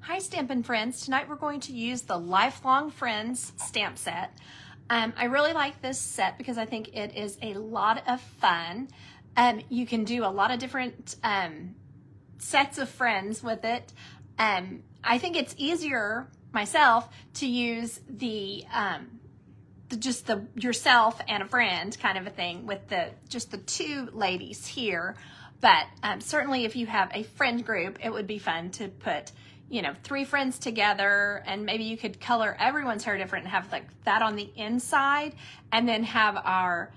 Hi Stampin' friends, tonight we're going to use the Lifelong Friends stamp set. I really like this set because I think it is a lot of fun. You can do a lot of different sets of friends with it. I think it's easier myself to use the yourself and a friend kind of a thing with just the two ladies here. But certainly if you have a friend group, it would be fun to put, you know, 3 friends together, and maybe you could color everyone's hair different and have like that on the inside, and then have our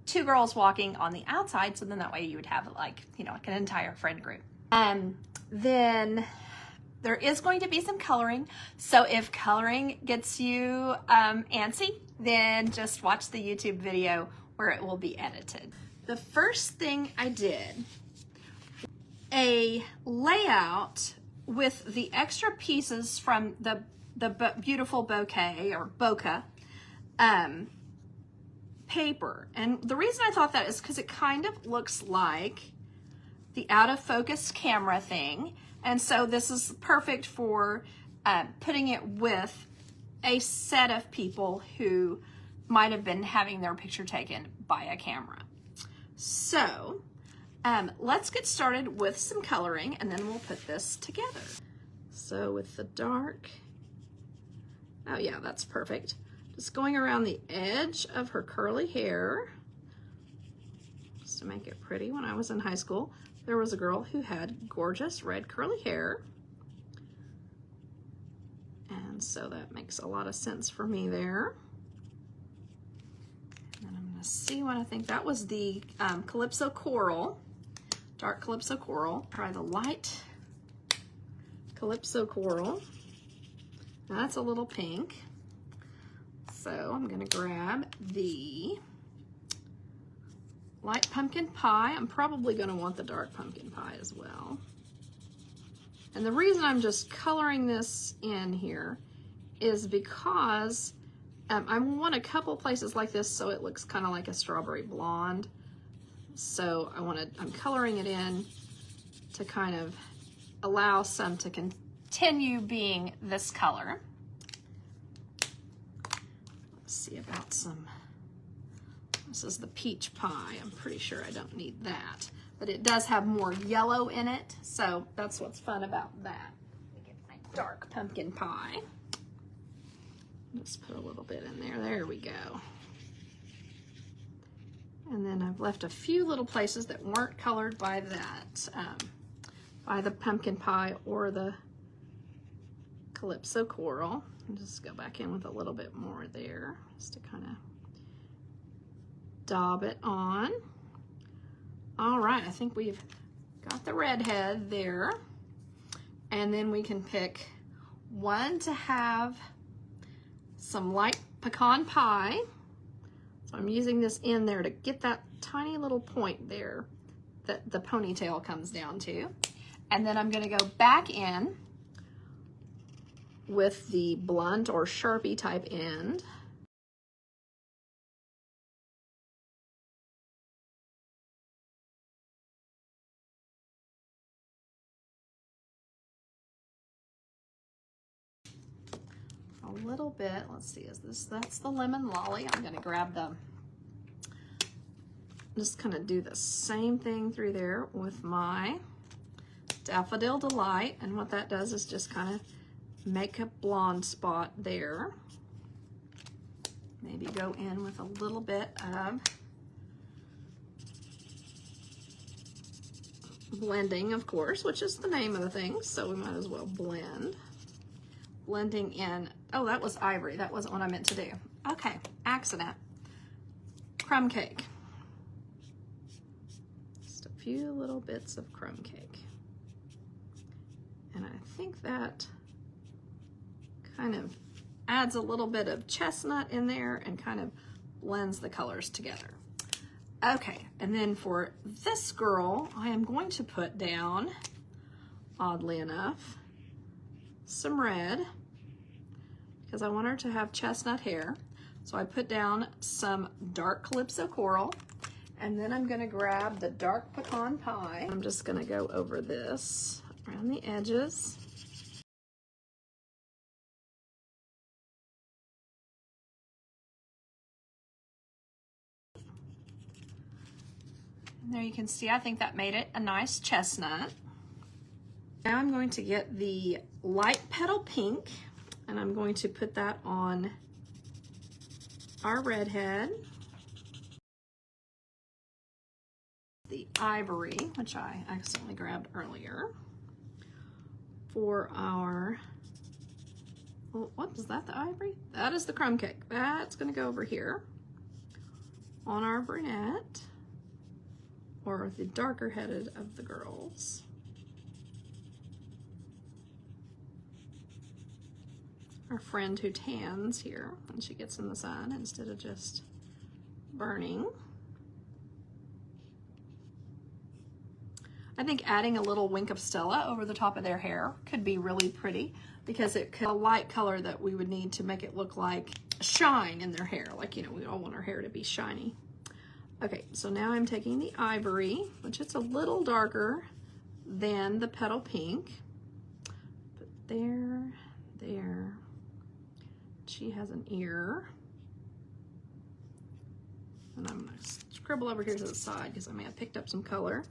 2 girls walking on the outside. So then that way you would have like, you know, like an entire friend group. Then there is going to be some coloring. So if coloring gets you antsy, then just watch the YouTube video where it will be edited. The first thing I did, a layout with the extra pieces from the beautiful bouquet or bokeh paper. And the reason I thought that is because it kind of looks like the out of focus camera thing. And so this is perfect for putting it with a set of people who might have been having their picture taken by a camera. So let's get started with some coloring, and then we'll put this together. So with the dark, oh yeah, that's perfect. Just going around the edge of her curly hair, just to make it pretty. When I was in high school, there was a girl who had gorgeous red curly hair. And so that makes a lot of sense for me there. And then I'm gonna see what I think. That was the Calypso Coral. Dark Calypso Coral. Try the light Calypso Coral. Now that's a little pink. So I'm gonna grab the light pumpkin pie. I'm probably gonna want the dark pumpkin pie as well. And the reason I'm just coloring this in here is because I want a couple places like this so it looks kind of like a strawberry blonde. So I'm coloring it in to kind of allow some to continue being this color. Let's see about some, this is the peach pie. I'm pretty sure I don't need that, but it does have more yellow in it. So that's what's fun about that. Let me get my dark pumpkin pie. Just put a little bit in there. There we go. And then I've left a few little places that weren't colored by that, by the pumpkin pie or the Calypso Coral. And just go back in with a little bit more there, just to kind of daub it on. All right, I think we've got the redhead there. And then we can pick one to have some light pecan pie. So I'm using this in there to get that tiny little point there that the ponytail comes down to. And then I'm gonna go back in with the blunt or Sharpie type end. A little bit, let's see, that's the lemon lolly. I'm gonna grab just kind of do the same thing through there with my Daffodil Delight. And what that does is just kind of make a blonde spot there. Maybe go in with a little bit of blending, of course, which is the name of the thing, so we might as well blend. Blending in, oh, that was ivory. That wasn't what I meant to do. Okay, accident. Crumb cake. Just a few little bits of crumb cake. And I think that kind of adds a little bit of chestnut in there and kind of blends the colors together. Okay, and then for this girl, I am going to put down, oddly enough, some red, because I want her to have chestnut hair. So I put down some dark Calypso Coral, and then I'm gonna grab the dark pecan pie. I'm just gonna go over this around the edges. And there you can see, I think that made it a nice chestnut. Now I'm going to get the light petal pink, and I'm going to put that on our redhead. The ivory, which I accidentally grabbed earlier, for our, well, what is that, the ivory? That is the crumb cake. That's gonna go over here on our brunette, or the darker headed of the girls. Our friend who tans here when she gets in the sun instead of just burning. I think adding a little wink of Stella over the top of their hair could be really pretty, because it could a light color that we would need to make it look like shine in their hair. Like, you know, we all want our hair to be shiny. Okay, so now I'm taking the ivory, which is a little darker than the petal pink. But there. She has an ear. And I'm gonna scribble over here to the side because I may have picked up some color.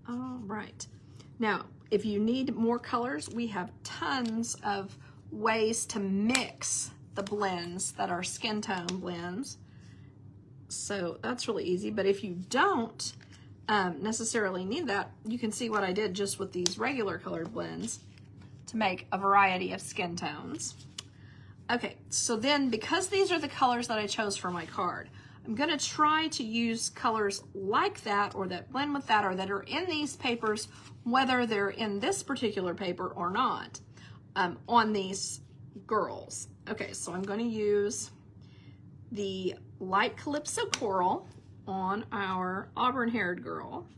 All right. Now, if you need more colors, we have tons of ways to mix the blends that are skin tone blends. So that's really easy. But if you don't necessarily need that, you can see what I did just with these regular colored blends to make a variety of skin tones. Okay, so then because these are the colors that I chose for my card, I'm gonna try to use colors like that, or that blend with that, or that are in these papers, whether they're in this particular paper or not, on these girls. Okay, so I'm gonna use the light Calypso Coral on our auburn-haired girl.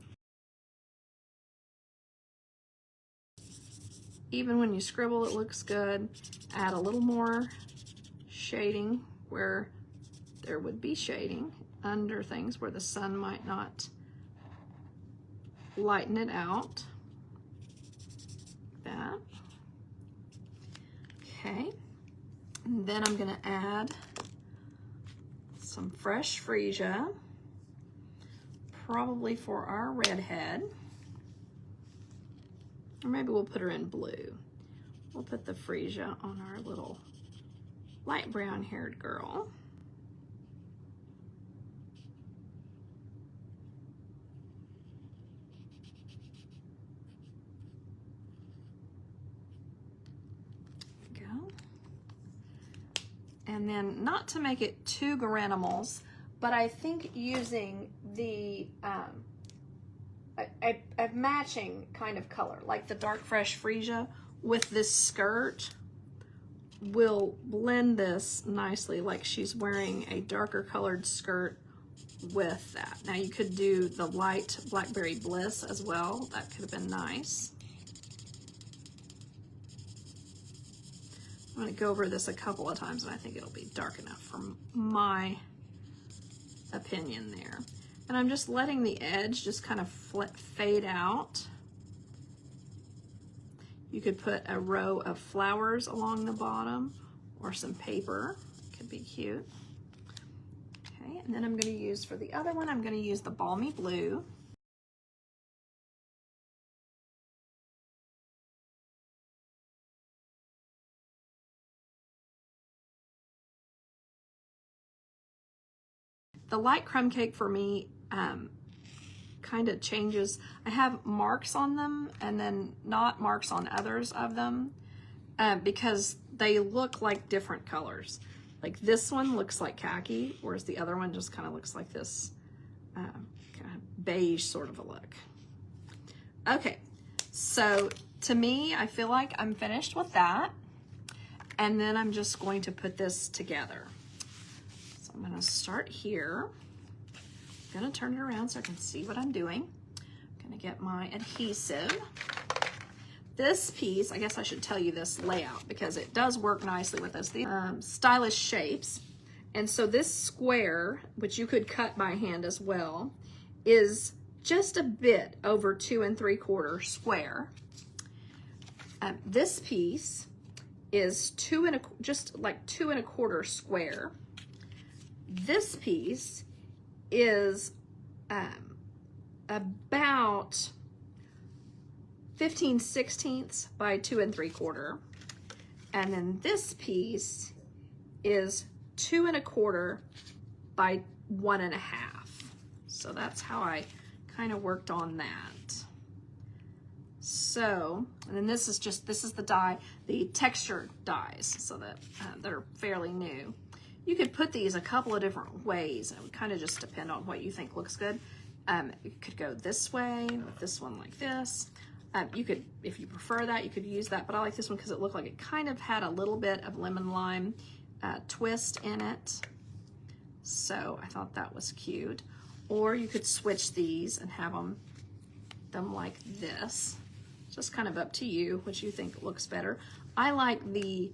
Even when you scribble, it looks good. Add a little more shading where there would be shading under things where the sun might not lighten it out. Like that. Okay. And then I'm gonna add some fresh freesia, probably for our redhead. Or maybe we'll put her in blue. We'll put the freesia on our little light brown haired girl. There we go. And then, not to make it too garanimals, but I think using the a matching kind of color, like the dark fresh freesia with this skirt, will blend this nicely, like she's wearing a darker colored skirt with that. Now you could do the light Blackberry Bliss as well. That could have been nice. I'm going to go over this a couple of times, and I think it'll be dark enough for my opinion there. And I'm just letting the edge just kind of fade out. You could put a row of flowers along the bottom or some paper. It could be cute. Okay, and then I'm going to use, for the other one, I'm going to use the Balmy Blue. The light crumb cake for me kind of changes. I have marks on them and then not marks on others of them because they look like different colors. Like this one looks like khaki, whereas the other one just kind of looks like this kind of beige sort of a look. Okay, so to me, I feel like I'm finished with that. And then I'm just going to put this together. So I'm gonna start here. I'm gonna turn it around so I can see what I'm doing. I'm gonna get my adhesive. this piece, I guess I should tell you this layout because it does work nicely with this. The stylish shapes. And so this square, which you could cut by hand as well, is just a bit over 2 3/4 square. This piece is just like 2 1/4 square. This piece is about 15/16 by 2 3/4. And then this piece is 2 1/4 by 1 1/2. So that's how I kind of worked on that. So, and then this is the die, the texture dies, so that they're fairly new. You could put these a couple of different ways. It would kind of just depend on what you think looks good. You could go this way with this one like this. You could, if you prefer that, you could use that, but I like this one because it looked like it kind of had a little bit of lemon lime twist in it. So I thought that was cute. Or you could switch these and have them like this. Just kind of up to you, which you think looks better. I like the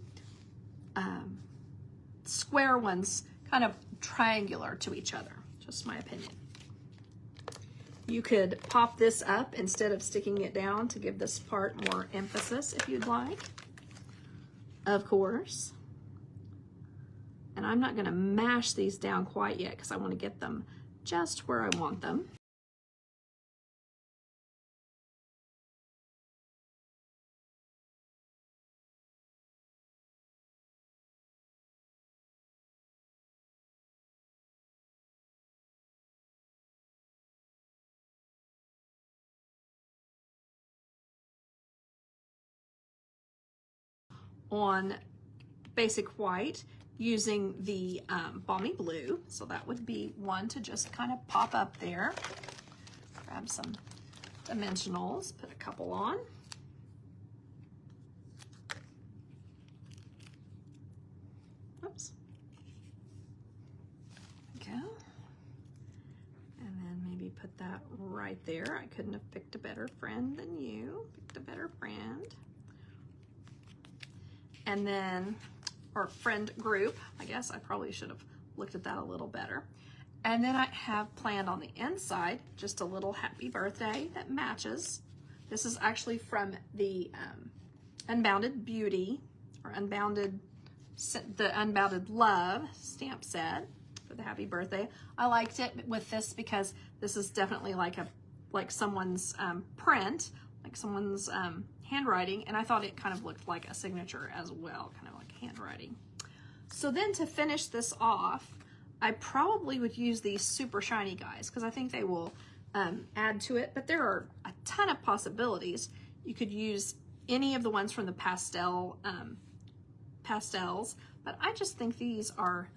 square ones kind of triangular to each other, just my opinion. You could pop this up instead of sticking it down to give this part more emphasis if you'd like, of course. And I'm not gonna mash these down quite yet because I want to get them just where I want them. On basic white using the balmy blue. So that would be one to just kind of pop up there. Grab some dimensionals, put a couple on. Oops. There we go. And then maybe put that right there. I couldn't have picked a better friend than you. Picked a better friend. And then, or friend group, I guess I probably should have looked at that a little better. And then I have planned on the inside just a little happy birthday that matches. This is actually from the Unbounded Beauty, or the Unbounded Love stamp set for the happy birthday. I liked it with this because this is definitely like someone's print, like someone's handwriting, and I thought it kind of looked like a signature as well, kind of like handwriting. So then to finish this off, I probably would use these super shiny guys because I think they will add to it, but there are a ton of possibilities. You could use any of the ones from the pastels, but I just think these are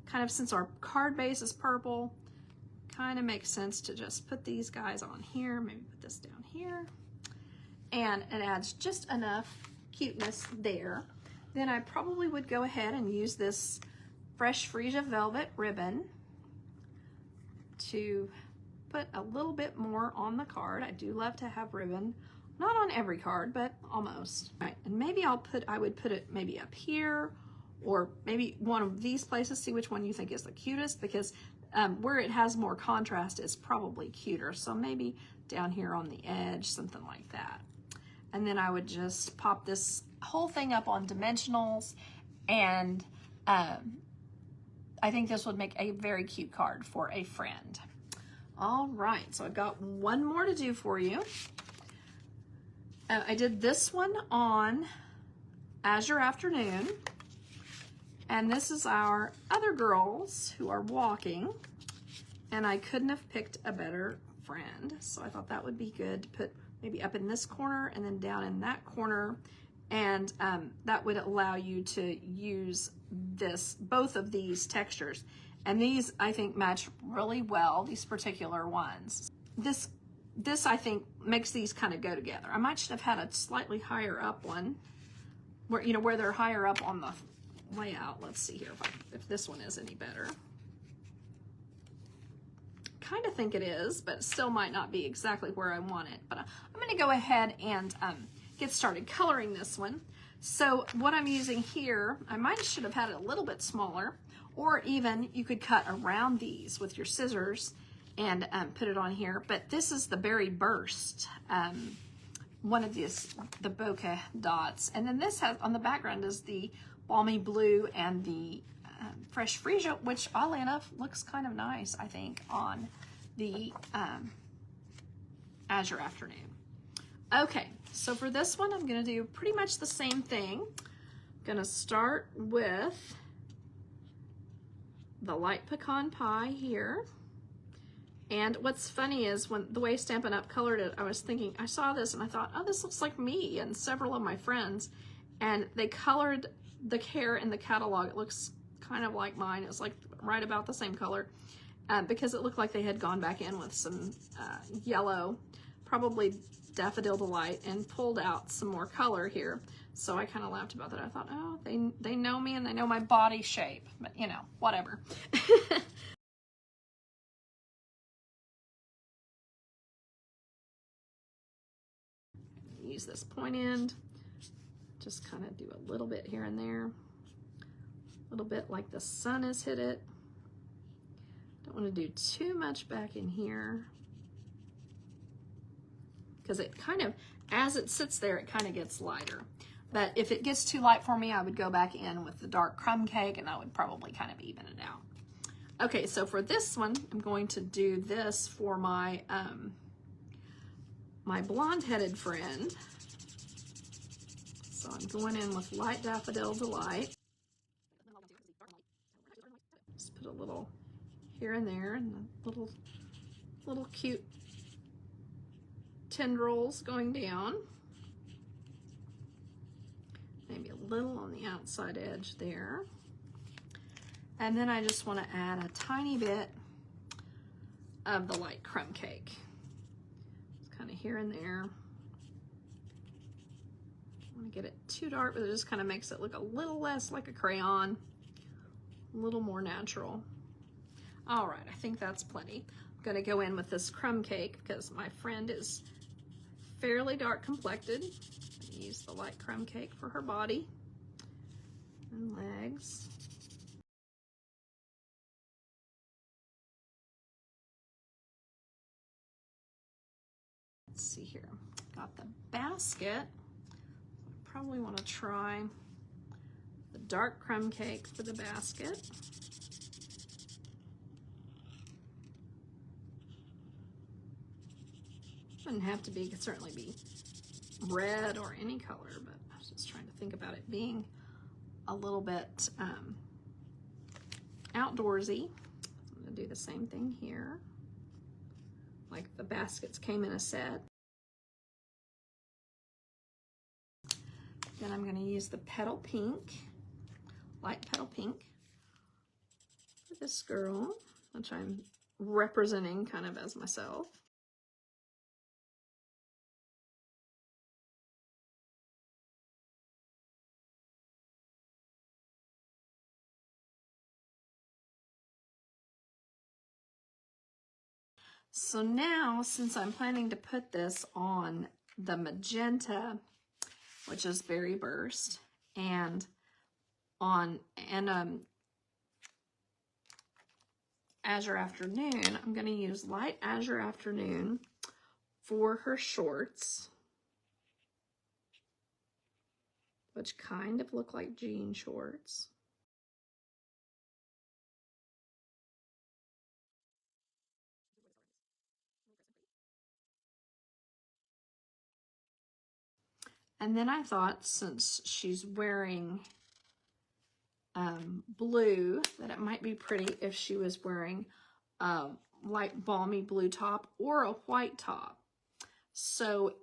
kind of, since our card base is purple, kind of makes sense to just put these guys on here, maybe put this down here. And it adds just enough cuteness there. Then I probably would go ahead and use this Fresh Freesia Velvet ribbon to put a little bit more on the card. I do love to have ribbon, not on every card, but almost. Right, and maybe I would put it maybe up here, or maybe one of these places, see which one you think is the cutest, because where it has more contrast is probably cuter. So maybe down here on the edge, something like that. And then I would just pop this whole thing up on dimensionals, and I think this would make a very cute card for a friend. All right, so I've got one more to do for you. I did this one on Azure Afternoon, and this is our other girls who are walking, and I couldn't have picked a better friend, so I thought that would be good to put maybe up in this corner and then down in that corner, and that would allow you to use both of these textures. And these, I think, match really well, these particular ones. This I think makes these kind of go together. I might should have had a slightly higher up one, where they're higher up on the layout. Let's see here if this one is any better. Kind of think it is, but it still might not be exactly where I want it. But I'm going to go ahead and get started coloring this one. So what I'm using here, I should have had it a little bit smaller, or even you could cut around these with your scissors and put it on here. But this is the Berry Burst, one of these, the bokeh dots. And then this has, on the background is the Balmy Blue and the Fresh Freesia, which oddly enough looks kind of nice, I think, on the Azure Afternoon. Okay, so for this one, I'm gonna do pretty much the same thing. I'm gonna start with the light pecan pie here. And what's funny is when the way Stampin' Up! Colored it, I was thinking, I saw this and I thought, oh, this looks like me and several of my friends. And they colored the hair in the catalog. It looks kind of like mine. It's like right about the same color because it looked like they had gone back in with some yellow, probably Daffodil Delight, and pulled out some more color here. So I kind of laughed about that. I thought, oh, they know me and they know my body shape, but you know, whatever. Use this point end, just kind of do a little bit here and there, a little bit like the sun has hit it. Don't want to do too much back in here because it kind of, as it sits there, it kind of gets lighter. But if it gets too light for me, I would go back in with the dark crumb cake and that would probably kind of even it out. Okay, so for this one, I'm going to do this for my my blonde-headed friend. So I'm going in with Light Daffodil Delight. Just put a little here and there, and little cute tendrils going down. Maybe a little on the outside edge there. And then I just want to add a tiny bit of the light crumb cake. Just kind of here and there. I want to get it too dark, but it just kind of makes it look a little less like a crayon, a little more natural. All right, I think that's plenty. I'm going to go in with this crumb cake because my friend is fairly dark complected. Use the light crumb cake for her body and legs. Let's see here. Got the basket. Probably want to try the dark crumb cake for the basket. Doesn't have to be, could certainly be red or any color, but I was just trying to think about it being a little bit outdoorsy. I'm going to do the same thing here. Like the baskets came in a set. Then I'm going to use the petal pink, light petal pink for this girl, which I'm representing kind of as myself. So now, since I'm planning to put this on the magenta, which is Berry Burst, and on Azure Afternoon, I'm going to use Light Azure Afternoon for her shorts, which kind of look like jean shorts. And then I thought, since she's wearing blue, that it might be pretty if she was wearing a light balmy blue top or a white top. So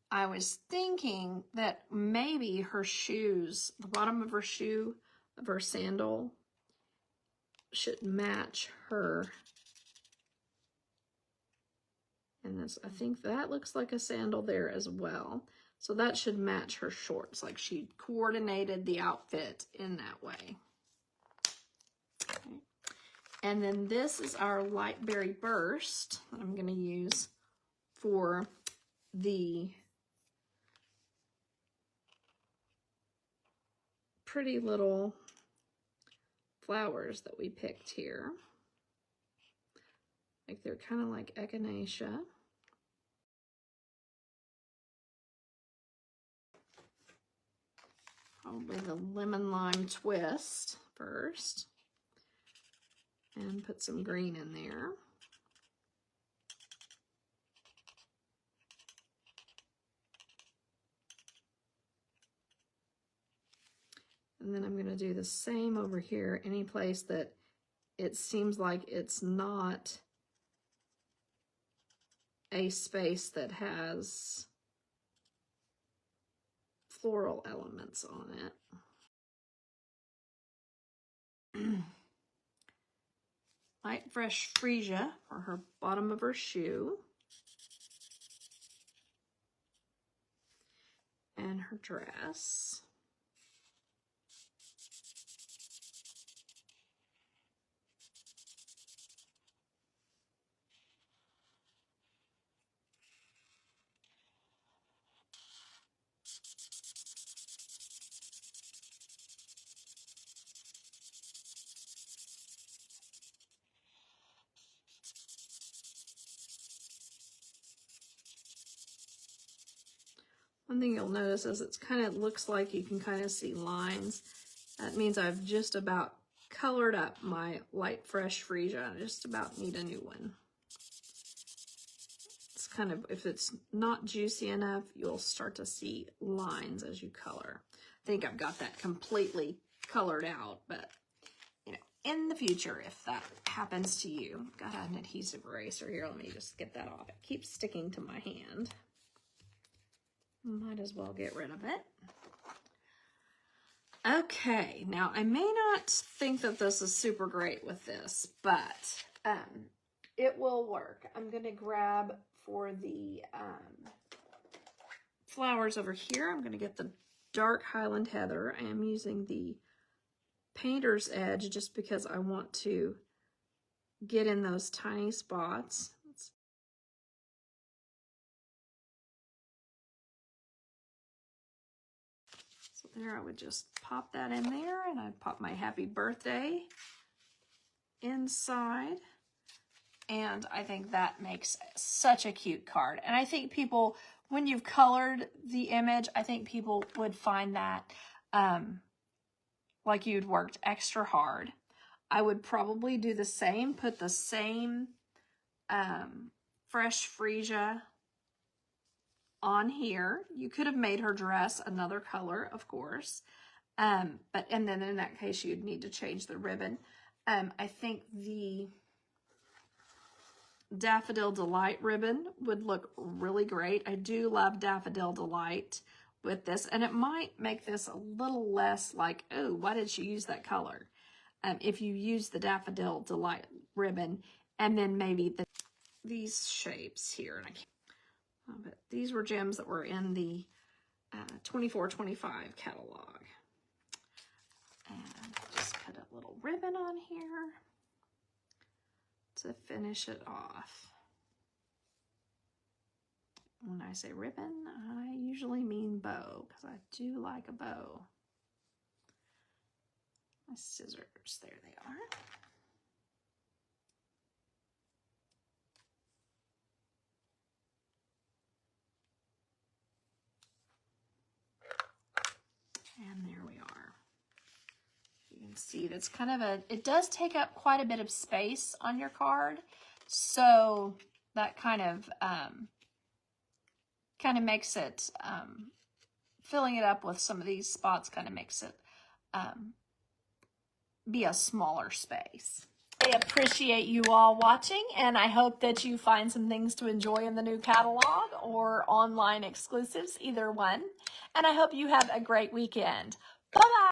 I was thinking that maybe her shoes, the bottom of her shoe, of her sandal, should match her. And this, I think that looks like a sandal there as well. So that should match her shorts, like she coordinated the outfit in that way. Okay. And then this is our Light Berry Burst that I'm going to use for the pretty little flowers that we picked here. Like they're kind of like echinacea. Probably the lemon lime twist first. And put some green in there. And then I'm going to do the same over here, any place that it seems like it's not a space that has floral elements on it. Light Fresh Freesia for her bottom of her shoe. And her dress. One thing you'll notice is it's kind of looks like you can kind of see lines. That means I've just about colored up my Light Fresh Freesia. I just about need a new one. It's kind of, if it's not juicy enough, you'll start to see lines as you color. I think I've got that completely colored out, but you know, in the future, if that happens to you, I've got an adhesive eraser here. Let me just get that off. It keeps sticking to my hand. Might as well get rid of it. Okay, now I may not think that this is super great with this, but it will work. I'm going to grab for the flowers over here. I'm going to get the dark Highland Heather. I am using the Painter's Edge just because I want to get in those tiny spots. There, I would just pop that in there, and I'd pop my happy birthday inside. And I think that makes such a cute card. And I think people, when you've colored the image, I think people would find that like you'd worked extra hard. I would probably do the same, put the same Fresh Freesia on here. You could have made her dress another color, of course, and then in that case you'd need to change the ribbon. I think the Daffodil Delight ribbon would look really great. I do love Daffodil Delight with this, and it might make this a little less like, oh, why did she use that color? If you use the Daffodil Delight ribbon, and then maybe these shapes here, and I can't. But these were gems that were in the 24-25 catalog. And just put a little ribbon on here to finish it off. When I say ribbon, I usually mean bow, because I do like a bow. My scissors, there they are. And there we are. You can see that's kind of it does take up quite a bit of space on your card. So that kind of makes it, filling it up with some of these spots kind of makes it be a smaller space. I appreciate you all watching, and I hope that you find some things to enjoy in the new catalog or online exclusives, either one. And I hope you have a great weekend. Bye-bye.